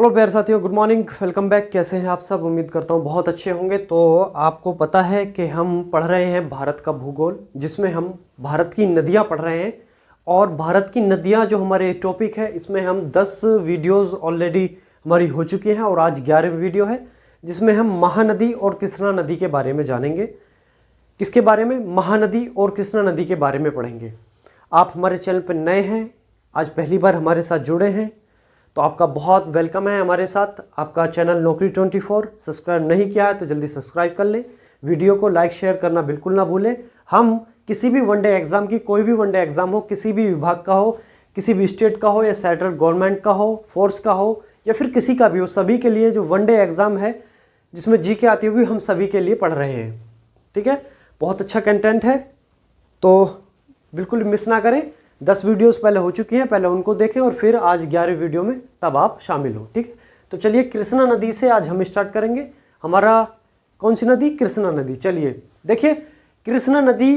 Hello प्यारे साथियों, good morning, welcome back. कैसे हैं आप सब? उम्मीद करता हूँ बहुत अच्छे होंगे। तो आपको पता है कि हम पढ़ रहे हैं भारत का भूगोल, जिसमें हम भारत की नदियाँ पढ़ रहे हैं। और भारत की नदियाँ जो हमारे टॉपिक है, इसमें हम 10 वीडियोस ऑलरेडी हमारी हो चुकी हैं और आज 11वीं वीडियो है, जिसमें हम महानदी और कृष्णा नदी के बारे में जानेंगे। किसके बारे में? महानदी और कृष्णा नदी के बारे में पढ़ेंगे। आप हमारे चैनल पर नए हैं, आज पहली बार हमारे साथ जुड़े हैं, तो आपका बहुत वेलकम है हमारे साथ। आपका चैनल नौकरी 24 सब्सक्राइब नहीं किया है तो जल्दी सब्सक्राइब कर लें। वीडियो को लाइक शेयर करना बिल्कुल ना भूलें। हम किसी भी वनडे एग्ज़ाम की, कोई भी वनडे एग्ज़ाम हो, किसी भी विभाग का हो, किसी भी स्टेट का हो या सेंट्रल गवर्नमेंट का हो, फोर्स का हो या फिर किसी का भी हो, सभी के लिए जो वनडे एग्ज़ाम है जिसमें जीके आती होगी, हम सभी के लिए पढ़ रहे हैं। ठीक है, बहुत अच्छा कंटेंट है, तो बिल्कुल मिस ना करें। 10 वीडियोस पहले हो चुकी हैं, पहले उनको देखें और फिर आज 11वीं वीडियो में तब आप शामिल हो। ठीक है, तो चलिए कृष्णा नदी से आज हम स्टार्ट करेंगे। हमारा कौन सी नदी? कृष्णा नदी। चलिए देखिए, कृष्णा नदी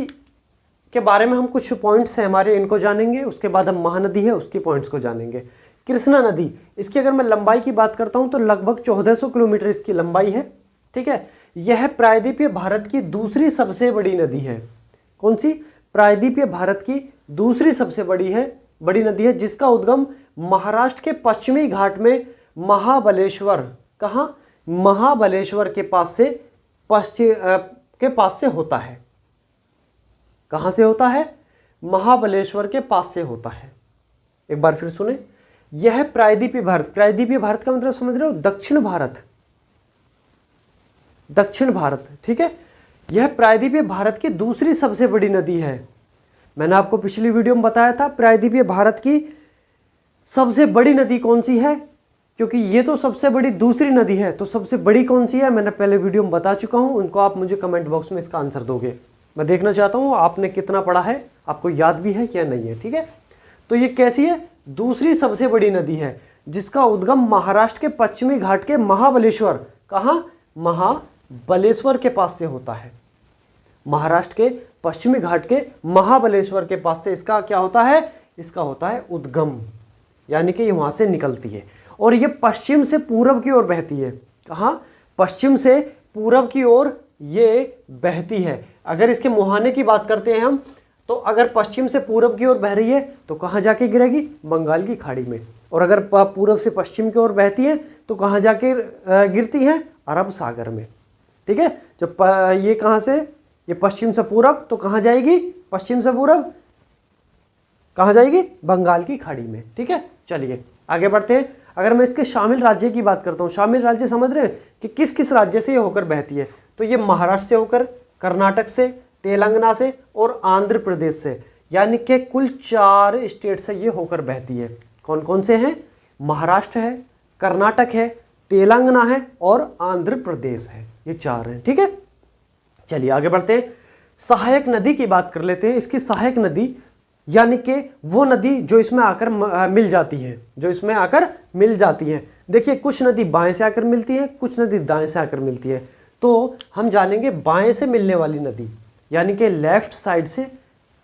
के बारे में हम कुछ पॉइंट्स हैं हमारे, इनको जानेंगे। उसके बाद हम महानदी है उसके पॉइंट्स को जानेंगे। कृष्णा नदी, इसकी अगर मैं लंबाई की बात करता हूँ तो लगभग 1400 किलोमीटर इसकी लंबाई है। ठीक है, यह प्रायद्वीपीय भारत की दूसरी सबसे बड़ी नदी है। कौन सी? प्रायद्वीपीय भारत की दूसरी सबसे बड़ी नदी है, जिसका उद्गम महाराष्ट्र के पश्चिमी घाट में महाबलेश्वर, कहाँ? महाबलेश्वर के पास से होता है। कहाँ से होता है? महाबलेश्वर के पास से होता है। एक बार फिर सुने, यह प्रायद्वीपीय भारत का मतलब समझ रहे हो? दक्षिण भारत। ठीक है, यह प्रायद्वीपीय भारत की दूसरी सबसे बड़ी नदी है। मैंने आपको पिछली वीडियो में बताया था प्रायद्वीपीय भारत की सबसे बड़ी नदी कौन सी है, क्योंकि ये तो सबसे बड़ी दूसरी नदी है, तो सबसे बड़ी कौन सी है मैंने पहले वीडियो में बता चुका हूं। उनको आप मुझे कमेंट बॉक्स में इसका आंसर दोगे। मैं देखना चाहता हूं आपने कितना पढ़ा है, आपको याद भी है या नहीं है। ठीक है, तो ये कैसी है? दूसरी सबसे बड़ी नदी है, जिसका उद्गम महाराष्ट्र के पश्चिमी घाट के महाबलेश्वर, कहाँ? महाबलेश्वर के पास से होता है। महाराष्ट्र के पश्चिमी घाट के महाबलेश्वर के पास से इसका क्या होता है? इसका होता है उद्गम, यानी कि ये वहां से निकलती है और ये पश्चिम से पूरब की ओर बहती है। कहाँ? पश्चिम से पूरब की ओर ये बहती है। अगर इसके मुहाने की बात करते हैं हम, तो अगर पश्चिम से पूरब की ओर बह रही है तो कहाँ जाके गिरेगी? बंगाल की खाड़ी में। और अगर पूरब से पश्चिम की ओर बहती है तो कहाँ जाके गिरती है? अरब सागर में। ठीक है, जब ये कहाँ से, ये पश्चिम से पूरब, तो कहाँ जाएगी? पश्चिम से पूरब कहाँ जाएगी? बंगाल की खाड़ी में। ठीक है, चलिए आगे बढ़ते हैं। अगर मैं इसके शामिल राज्य की बात करता हूँ, शामिल राज्य समझ रहे हैं कि किस किस राज्य से ये होकर बहती है? तो ये महाराष्ट्र से होकर, कर्नाटक से, तेलंगाना से और आंध्र प्रदेश से, यानी कि कुल 4 स्टेट से ये होकर बहती है। कौन कौन से हैं? महाराष्ट्र है, कर्नाटक है, तेलंगाना है और आंध्र प्रदेश है। ये 4 हैं। ठीक है, चलिए आगे बढ़ते हैं। सहायक नदी की बात कर लेते हैं। इसकी सहायक नदी यानी कि वो नदी जो इसमें आकर मिल जाती है। देखिए, कुछ नदी बाएं से आकर मिलती है, कुछ नदी दाएं से आकर मिलती है। तो हम जानेंगे बाएं से मिलने वाली नदी, यानी कि लेफ्ट साइड से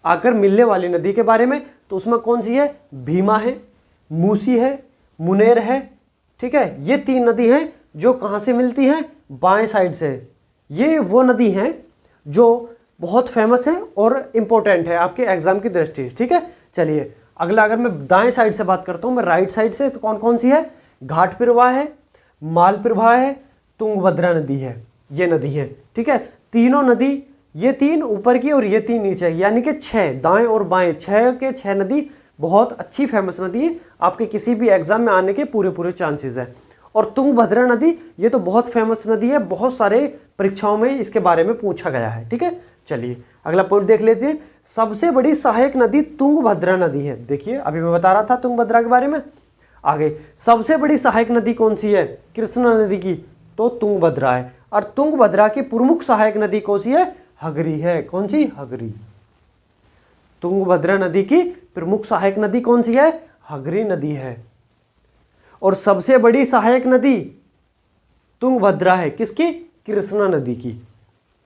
आकर मिलने वाली नदी के बारे में। तो उसमें कौन सी है? भीमा है, मूसी है, मुनेर है। ठीक है, ये 3 नदी हैं जो कहाँ से मिलती हैं? बाएं साइड से। ये वो नदी हैं जो बहुत फेमस है और इम्पोर्टेंट है आपके एग्जाम की दृष्टि से। ठीक है, चलिए अगला, अगर मैं दाएं साइड से बात करता हूँ, मैं राइट साइड से, तो कौन कौन सी है? घाट प्रवाह है, माल प्रवाह है, तुंगभद्रा नदी है। ये नदी है। ठीक है, तीनों नदी, ये 3 ऊपर की और ये 3 नीचे, यानी कि 6 दाएं और बाएं, 6 के 6 नदी बहुत अच्छी फेमस नदी है, आपके किसी भी एग्जाम में आने के पूरे चांसेस है। और तुंगभद्रा नदी, ये तो बहुत फेमस नदी है, बहुत सारे परीक्षाओं में इसके बारे में पूछा गया है। ठीक है, चलिए अगला पॉइंट देख लेते हैं। सबसे बड़ी सहायक नदी तुंगभद्रा नदी है। देखिए, अभी मैं बता रहा था तुंगभद्रा के बारे में। आगे, सबसे बड़ी सहायक नदी कौन सी है? कृष्णा नदी की, तो तुंगभद्रा है। और तुंगभद्रा की प्रमुख सहायक नदी कौन सी है? हगरी है। कौन सी? हगरी। तुंगभद्रा नदी की प्रमुख सहायक नदी कौन सी है? हगरी नदी है। और सबसे बड़ी सहायक नदी तुंगभद्रा है। किसकी? कृष्णा नदी की।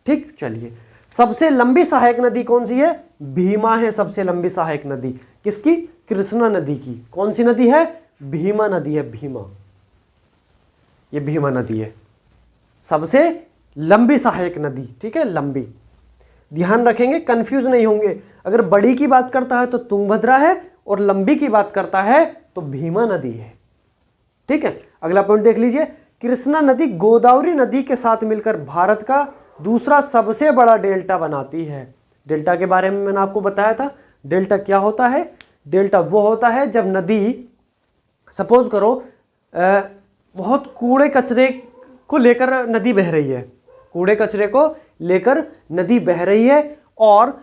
ठीक, चलिए सबसे लंबी सहायक नदी कौन सी है? भीमा है सबसे लंबी सहायक नदी। किसकी? कृष्णा नदी की। कौन सी नदी है? भीमा नदी है, भीमा। ये भीमा नदी है, सबसे लंबी सहायक नदी, ठीक है, लंबी। ध्यान रखेंगे, कंफ्यूज नहीं होंगे। अगर बड़ी की बात करता है तो तुंगभद्रा है, और लंबी की बात करता है तो भीमा नदी है, ठीक है। अगला पॉइंट देख लीजिए, कृष्णा नदी गोदावरी नदी के साथ मिलकर भारत का दूसरा सबसे बड़ा डेल्टा बनाती है। डेल्टा के बारे में मैंने आपको बताया था। डेल्टा क्या होता है? डेल्टा वो होता है जब नदी, सपोज करो बहुत कूड़े कचरे को लेकर नदी बह रही है, कूड़े कचरे को लेकर नदी बह रही है, और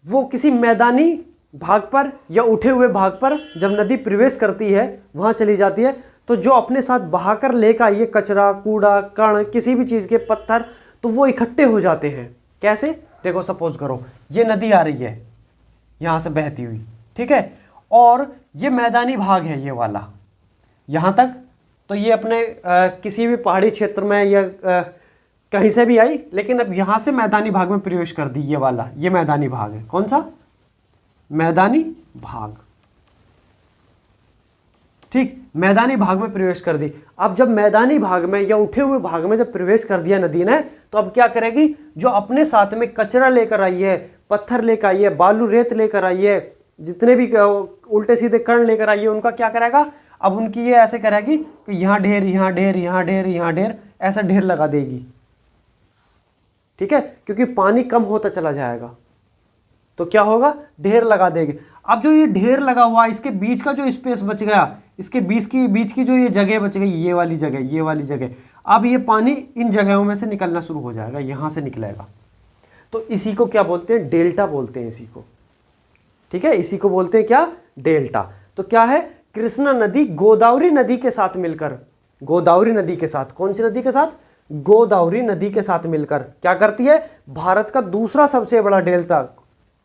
वो किसी मैदानी भाग पर या उठे हुए भाग पर जब नदी प्रवेश करती है, वहाँ चली जाती है, तो जो अपने साथ बहाकर लेकर आई है कचरा, कूड़ा, कण, किसी भी चीज़ के पत्थर, तो वो इकट्ठे हो जाते हैं। कैसे? देखो, सपोज करो ये नदी आ रही है यहाँ से बहती हुई, ठीक है, और ये मैदानी भाग है ये वाला यहाँ तक, तो ये अपने किसी भी पहाड़ी क्षेत्र में या कहीं से भी आई, लेकिन अब यहाँ से मैदानी भाग में प्रवेश कर दी। ये वाला, ये मैदानी भाग है। कौन सा? मैदानी भाग, ठीक, मैदानी भाग में प्रवेश कर दी। अब जब मैदानी भाग में या उठे हुए भाग में जब प्रवेश कर दिया नदी ने, तो अब क्या करेगी? जो अपने साथ में कचरा लेकर आई है, पत्थर लेकर आई है, बालू रेत लेकर आई है, जितने भी उल्टे सीधे कण लेकर आई है, उनका क्या करेगा? अब उनकी ये ऐसे करेगी कि यहाँ ढेर, यहाँ ढेर, यहाँ ढेर, यहाँ ढेर, ऐसा ढेर लगा देगी, ठीक है, क्योंकि पानी कम होता चला जाएगा, तो क्या होगा? ढेर लगा देगी। अब जो ये ढेर लगा हुआ, इसके बीच का जो स्पेस बच गया, इसके बीच की जो ये जगह बच गई, ये वाली जगह, ये वाली जगह, अब ये पानी इन जगहों में से निकलना शुरू हो जाएगा, यहाँ से निकलेगा। तो इसी को क्या बोलते हैं? डेल्टा बोलते हैं इसी को, ठीक है, इसी को बोलते हैं क्या? डेल्टा। तो क्या है? कृष्णा नदी गोदावरी नदी के साथ मिलकर, गोदावरी नदी के साथ, कौन सी नदी के साथ? गोदावरी नदी के साथ मिलकर क्या करती है? भारत का दूसरा सबसे बड़ा डेल्टा,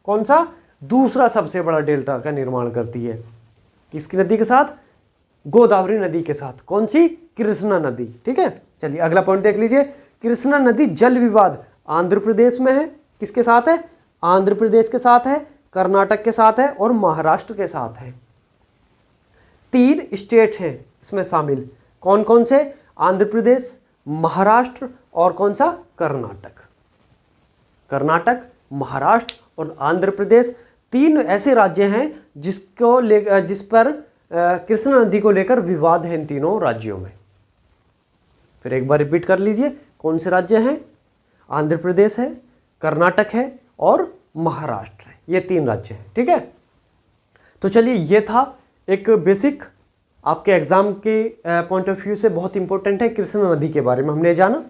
कौन सा? दूसरा सबसे बड़ा डेल्टा का निर्माण करती है। किसकी नदी के साथ? गोदावरी नदी के साथ। कौन सी? कृष्णा नदी, ठीक है। चलिए अगला पॉइंट देख लीजिए, कृष्णा नदी जल विवाद आंध्र प्रदेश में है। किसके साथ है? आंध्र प्रदेश के साथ है, कर्नाटक के साथ है और महाराष्ट्र के साथ है। 3 स्टेट हैं इसमें शामिल। कौन कौन से? आंध्र प्रदेश, महाराष्ट्र और कौन सा? कर्नाटक। कर्नाटक, महाराष्ट्र और आंध्र प्रदेश 3 ऐसे राज्य हैं जिस पर कृष्णा नदी को लेकर विवाद है इन तीनों राज्यों में। फिर एक बार रिपीट कर लीजिए, कौन से राज्य हैं? आंध्र प्रदेश है, कर्नाटक है और महाराष्ट्र है। ये 3 राज्य हैं, ठीक है। तो चलिए, ये था एक बेसिक, आपके एग्जाम के पॉइंट ऑफ व्यू से बहुत इंपॉर्टेंट है, कृष्णा नदी के बारे में हमने जाना।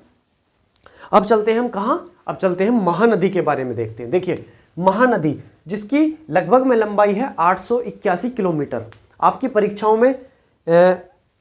अब चलते हैं हम कहाँ? अब चलते हैं महानदी के बारे में देखते हैं। देखिए, महानदी जिसकी लगभग में लंबाई है 881 किलोमीटर। आपकी परीक्षाओं में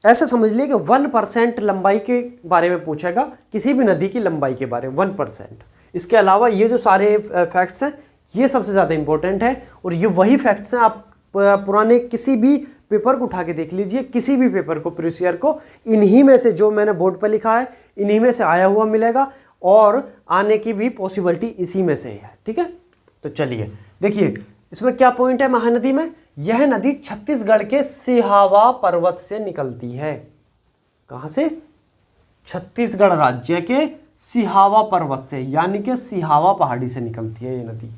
ऐसा समझ लिए कि 1% लंबाई के बारे में पूछेगा, किसी भी नदी की लंबाई के बारे में 1%। इसके अलावा ये जो सारे फैक्ट्स हैं, ये सबसे ज़्यादा इंपॉर्टेंट है, और ये वही फैक्ट्स हैं, आप पुराने किसी भी पेपर को उठा के देख लीजिए, किसी भी पेपर को, प्रीवियस ईयर को, इन्हीं में से जो मैंने बोर्ड पर लिखा है, इन्हीं में से आया हुआ मिलेगा, और आने की भी पॉसिबिलिटी इसी में से है, ठीक है। तो चलिए देखिए, इसमें क्या पॉइंट है महानदी में? यह नदी छत्तीसगढ़ के सिहावा पर्वत से निकलती है। कहाँ से? छत्तीसगढ़ राज्य के सिहावा पर्वत से, यानी कि सिहावा पहाड़ी से निकलती है ये नदी।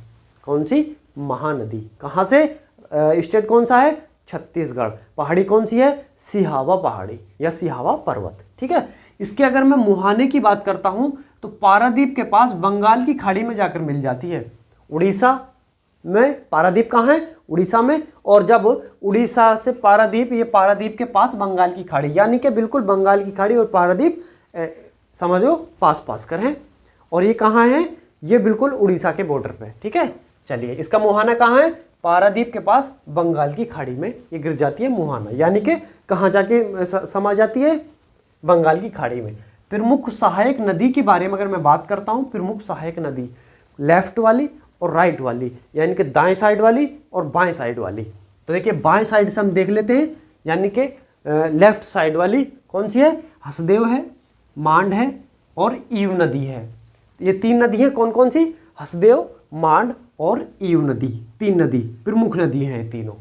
कौन सी? महानदी। कहाँ से? स्टेट कौन सा है? छत्तीसगढ़। पहाड़ी कौन सी है? सिहावा पहाड़ी या सिहावा पर्वत, ठीक है। इसके अगर मैं मुहाने की बात करता हूं तो पारादीप के पास बंगाल की खाड़ी में जाकर मिल जाती है। उड़ीसा में पारादीप कहाँ है? उड़ीसा में। और जब उड़ीसा से पारादीप, ये पारादीप के पास बंगाल की खाड़ी, यानी कि बिल्कुल बंगाल की खाड़ी और पारादीप समझो पास पास कर हैं। और ये कहाँ है? ये बिल्कुल उड़ीसा के बॉर्डर पे, ठीक है। चलिए, इसका मुहाना कहाँ है? पारादीप के पास बंगाल की खाड़ी में ये गिर जाती है मुहाना, यानी कि कहाँ जाके समा जाती है? बंगाल की खाड़ी में। प्रमुख सहायक नदी के बारे में अगर मैं बात करता हूँ, प्रमुख सहायक नदी लेफ्ट वाली और राइट वाली, यानी कि दाएं साइड वाली और बाएं साइड वाली। तो देखिए, बाएं साइड से हम देख लेते हैं, यानी कि लेफ्ट साइड वाली कौन सी है? हसदेव है, मांड है और ईव नदी है। ये 3 नदी हैं। कौन कौन सी? हसदेव, मांड और ईव नदी। 3 नदी प्रमुख नदी हैं, तीनों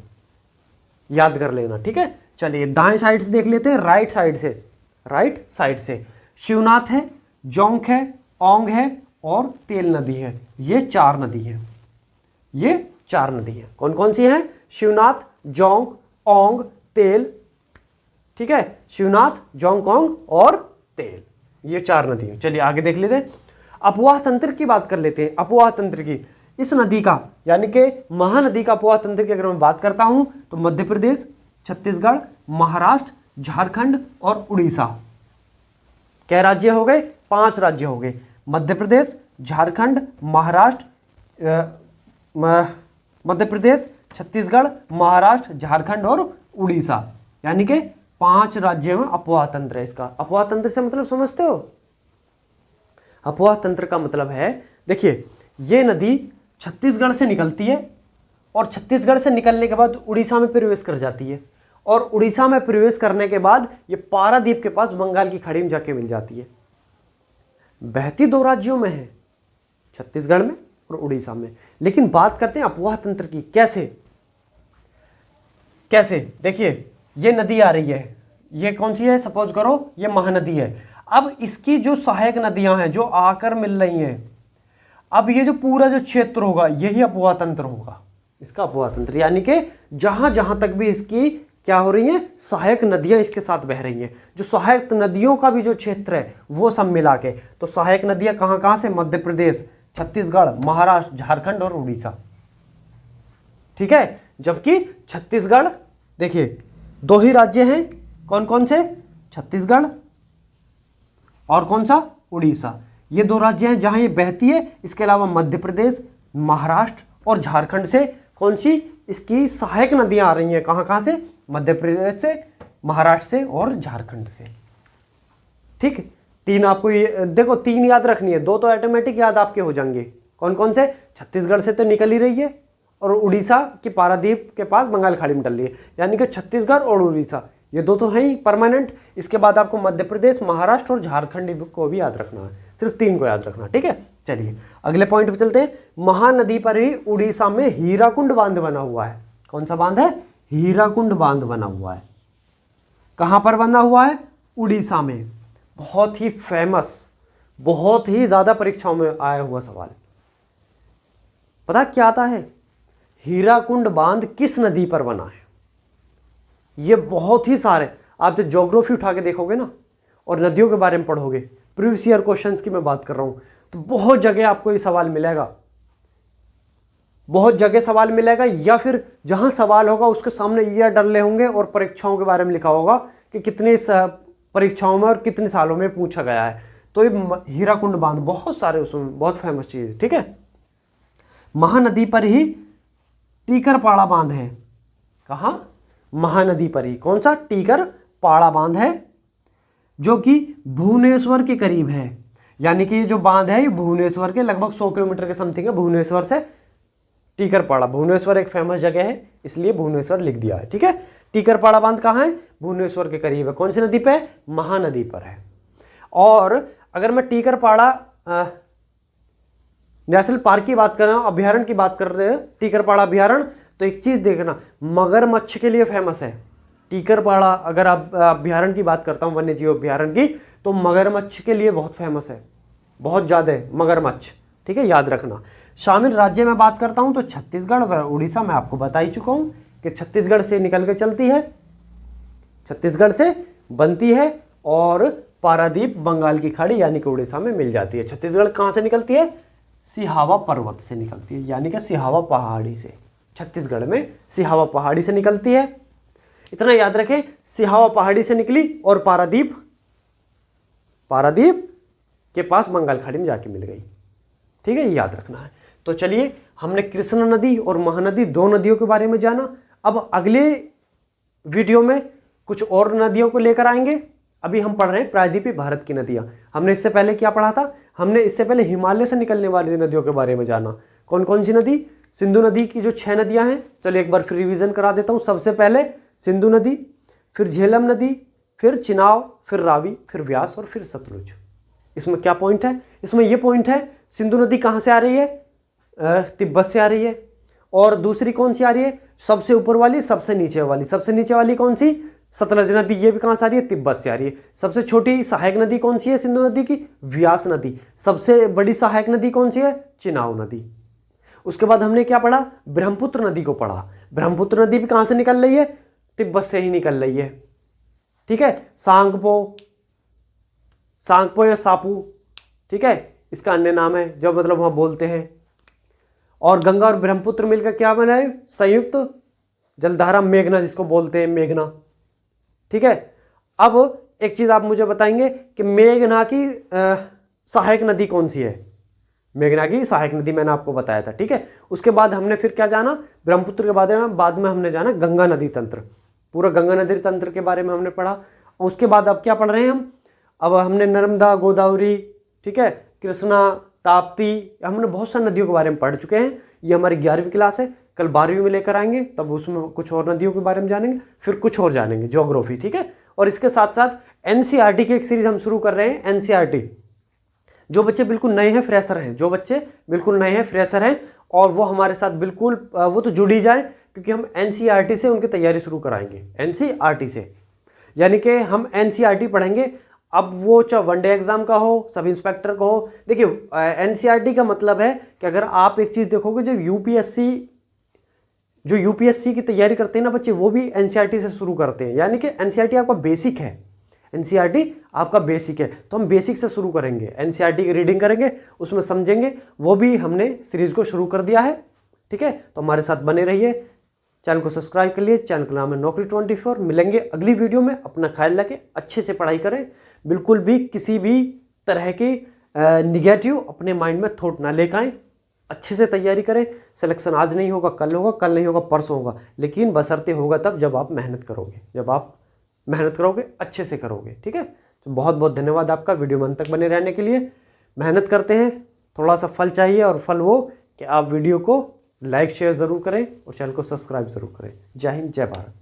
याद कर लेना, ठीक है। चलिए, दाएं साइड से देख लेते हैं, राइट साइड से। राइट साइड से। शिवनाथ है, जोंक है, ओंग है और तेल नदी है। ये 4 नदी है, ये 4 नदी है। कौन कौन सी है? शिवनाथ, जोंक, ओंग, तेल। ठीक है, शिवनाथ, जोंक, ओंग और तेल, ये 4 नदी है। चलिए आगे देख लेते हैं। अपवाह तंत्र की बात कर लेते हैं। अपवाह तंत्र की, इस नदी का यानी कि महानदी का अपवाह तंत्र की अगर मैं बात करता हूं तो मध्य प्रदेश, छत्तीसगढ़, महाराष्ट्र, झारखंड और उड़ीसा। क्या राज्य हो गए? 5 राज्य हो गए। मध्य प्रदेश, झारखंड, महाराष्ट्र, मध्य प्रदेश, छत्तीसगढ़, महाराष्ट्र, झारखंड और उड़ीसा, यानी कि 5 राज्यों में अपवाह तंत्र है। इसका अपवाह तंत्र से मतलब समझते हो? अपवाह तंत्र का मतलब है, देखिए ये नदी छत्तीसगढ़ से निकलती है और छत्तीसगढ़ से निकलने के बाद उड़ीसा में प्रवेश कर जाती है और उड़ीसा में प्रवेश करने के बाद ये पारादीप के पास बंगाल की खाड़ी में जाके मिल जाती है। बहती 2 राज्यों में है, छत्तीसगढ़ में और उड़ीसा में। लेकिन बात करते हैं अपवाह तंत्र की। कैसे कैसे? देखिए ये नदी आ रही है, ये कौन सी है? सपोज करो ये महानदी है। अब इसकी जो सहायक नदियां हैं जो आकर मिल रही हैं, अब ये जो पूरा जो क्षेत्र होगा यही अपवाह तंत्र होगा, इसका अपवाह तंत्र। यानी कि जहां जहां तक भी इसकी क्या हो रही है, सहायक नदियां इसके साथ बह रही हैं, जो सहायक नदियों का भी जो क्षेत्र है वो सब मिला के। तो सहायक नदियां कहां कहां से? मध्य प्रदेश, छत्तीसगढ़, महाराष्ट्र, झारखंड और उड़ीसा। ठीक है, जबकि छत्तीसगढ़, देखिए 2 ही राज्य हैं, कौन कौन से? छत्तीसगढ़ और कौन सा? उड़ीसा। ये 2 राज्य हैं जहां ये बहती है। इसके अलावा मध्य प्रदेश, महाराष्ट्र और झारखंड से कौन सी इसकी सहायक नदियां आ रही हैं? कहां कहां से? मध्य प्रदेश से, महाराष्ट्र से और झारखंड से। ठीक, 3 आपको ये देखो, 3 याद रखनी है, 2 तो ऑटोमेटिक याद आपके हो जाएंगे। कौन कौन से? छत्तीसगढ़ से तो निकल ही रही है और उड़ीसा की पारादीप के पास बंगाल खाड़ी में डल रही है, यानी कि छत्तीसगढ़ और उड़ीसा, ये 2 तो हैं ही परमानेंट। इसके बाद आपको मध्य प्रदेश, महाराष्ट्र और झारखंड को भी याद रखना है, सिर्फ 3 को याद रखना। ठीक है, चलिए अगले पॉइंट पे चलते हैं। महानदी पर ही उड़ीसा में हीराकुंड बांध बना हुआ है। कौन सा बांध है? हीराकुंड बांध बना हुआ है। कहां पर बना हुआ है? उड़ीसा में। बहुत ही फेमस, बहुत ही ज्यादा परीक्षाओं में आया हुआ सवाल। पता क्या आता है? हीराकुंड बांध किस नदी पर बना है? ये बहुत ही सारे, आप जब ज्योग्राफी उठा के देखोगे ना और नदियों के बारे में पढ़ोगे, प्रीवियस ईयर क्वेश्चंस की मैं बात कर रहा हूं, तो बहुत जगह आपको ये सवाल मिलेगा, बहुत जगह सवाल मिलेगा। या फिर जहां सवाल होगा उसके सामने ईयर डले होंगे और परीक्षाओं के बारे में लिखा होगा कि कितने परीक्षाओं में और कितने सालों में पूछा गया है। तो ये हीराकुंड बांध बहुत सारे, उसमें बहुत फेमस चीज। ठीक है, महानदी पर ही टीकरपाड़ा बांध है। कहां? महानदी पर ही। कौन सा? टीकरपाड़ा बांध है, जो कि भुवनेश्वर के करीब है। यानी कि ये जो बांध है ये भुवनेश्वर के लगभग 100 किलोमीटर के समथिंग है भुवनेश्वर से। टीकरपाड़ा, भुवनेश्वर एक फेमस जगह है इसलिए भुवनेश्वर लिख दिया है। ठीक है, टीकरपाड़ा बांध कहाँ है? भुवनेश्वर के करीब है। कौन सी नदी पे? महानदी पर है। और अगर मैं टीकरपाड़ा नेशनल पार्क की बात कर रहे हैं, अभ्यारण्य की बात कर रहे हैं, टीकरपाड़ा अभ्यारण्य, तो एक चीज देखना, मगरमच्छ के लिए फेमस है टीकरपाड़ा। अगर आप अभ्यारण्य की बात करता हूँ, वन्य जीव अभ्यारण्य की, तो मगरमच्छ के लिए बहुत फेमस है, बहुत ज्यादा मगरमच्छ। ठीक है, याद रखना। शामिल राज्य में बात करता हूं तो छत्तीसगढ़ और उड़ीसा में आपको बता ही चुका हूं कि छत्तीसगढ़ से निकल के चलती है, छत्तीसगढ़ से बनती है और पारादीप बंगाल की खाड़ी यानी कि उड़ीसा में मिल जाती है। छत्तीसगढ़ कहां से निकलती है? सिहावा पर्वत से निकलती है, यानी कि सिहावा पहाड़ी से। छत्तीसगढ़ में सिहावा पहाड़ी से निकलती है, इतना याद रखें। सिहावा पहाड़ी से निकली और पारादीप के पास बंगाल खाड़ी में जाके मिल गई। ठीक है, ये याद रखना है। तो चलिए, हमने कृष्णा नदी और महानदी 2 नदियों के बारे में जाना। अब अगले वीडियो में कुछ और नदियों को लेकर आएंगे। अभी हम पढ़ रहे हैं प्रायद्वीपीय भारत की नदियां। हमने इससे पहले क्या पढ़ा था? हमने इससे पहले हिमालय से निकलने वाली नदियों के बारे में जाना। कौन कौन सी नदी? सिंधु नदी की जो 6 नदियां हैं, चलिए एक बार फिर रिवीजन करा देता हूं। सबसे पहले सिंधु नदी, फिर झेलम नदी, फिर चिनाब, फिर रावी, फिर व्यास और फिर सतलुज। इसमें क्या पॉइंट है? इसमें यह पॉइंट है, सिंधु नदी कहां से आ रही है? तिब्बत से आ रही है। और दूसरी कौन सी आ रही है? सबसे ऊपर वाली, सबसे नीचे वाली। सबसे नीचे वाली कौन सी? सतलज नदी ये भी कहाँ से आ रही है? तिब्बत से आ रही है। सबसे छोटी सहायक नदी कौन सी है सिंधु नदी की? व्यास नदी। सबसे बड़ी सहायक नदी कौन सी है? चिनाब नदी। उसके बाद हमने क्या पढ़ा? ब्रह्मपुत्र नदी को पढ़ा। ब्रह्मपुत्र नदी भी कहाँ से निकल रही है? तिब्बत से ही निकल रही है, ठीक है। सांगपो या सापू, ठीक है, इसका अन्य नाम है जो मतलब वहाँ बोलते हैं। और गंगा और ब्रह्मपुत्र मिलकर क्या बना है? संयुक्त जलधारा मेघना, जिसको बोलते हैं मेघना, ठीक है। अब एक चीज़ आप मुझे बताएंगे कि मेघना की सहायक नदी कौन सी है? मेघना की सहायक नदी मैंने आपको बताया था, ठीक है। उसके बाद हमने फिर क्या जाना? ब्रह्मपुत्र के बाद में हमने जाना गंगा नदी तंत्र। पूरा गंगा नदी तंत्र के बारे में हमने पढ़ा। उसके बाद अब क्या पढ़ रहे हैं हम? अब हमने नर्मदा, गोदावरी, ठीक है, कृष्णा, ताप्ती, हमने बहुत सारी नदियों के बारे में पढ़ चुके हैं। ये हमारी 11वीं क्लास है। कल 12वीं में लेकर आएंगे, तब उसमें कुछ और नदियों के बारे में जानेंगे, फिर कुछ और जानेंगे, ज्योग्राफी, ठीक है। और इसके साथ साथ एनसीईआरटी की एक सीरीज हम शुरू कर रहे हैं। एनसीईआरटी जो बच्चे बिल्कुल नए हैं, फ्रेशर हैं, जो बच्चे बिल्कुल नए हैं, फ्रेशर हैं, और वो हमारे साथ बिल्कुल वो तो जुड़ ही जाए, क्योंकि हम एनसीईआरटी से उनकी तैयारी शुरू कराएंगे। एनसीईआरटी से यानी कि हम एनसीईआरटी पढ़ेंगे। अब वो चाहे वनडे एग्जाम का हो, सब इंस्पेक्टर का हो। देखिए एनसीईआरटी का मतलब है कि अगर आप एक चीज़ देखोगे, जो यूपीएससी की तैयारी करते हैं ना बच्चे, वो भी एनसीईआरटी से शुरू करते हैं। यानी कि एनसीईआरटी आपका बेसिक है, एनसीईआरटी आपका बेसिक है, तो हम बेसिक से शुरू करेंगे। एनसीईआरटी की रीडिंग करेंगे, उसमें समझेंगे, वो भी हमने सीरीज को शुरू कर दिया है, ठीक है। तो हमारे साथ बने रहिए, चैनल को सब्सक्राइब कर लिए। चैनल का नाम है नौकरी 24। मिलेंगे अगली वीडियो में। अपना ख्याल रखें, अच्छे से पढ़ाई करें, बिल्कुल भी किसी भी तरह की निगेटिव अपने माइंड में थॉट ना लेकर आएँ। अच्छे से तैयारी करें। सिलेक्शन आज नहीं होगा, कल होगा, कल नहीं होगा, परसों होगा, लेकिन बशर्ते होगा तब जब आप मेहनत करोगे, जब आप मेहनत करोगे, अच्छे से करोगे, ठीक है। तो बहुत बहुत धन्यवाद आपका वीडियो में अंत तक बने रहने के लिए। मेहनत करते हैं, थोड़ा सा फल चाहिए, और फल वो कि आप वीडियो को लाइक शेयर ज़रूर करें और चैनल को सब्सक्राइब ज़रूर करें। जय हिंद, जय भारत।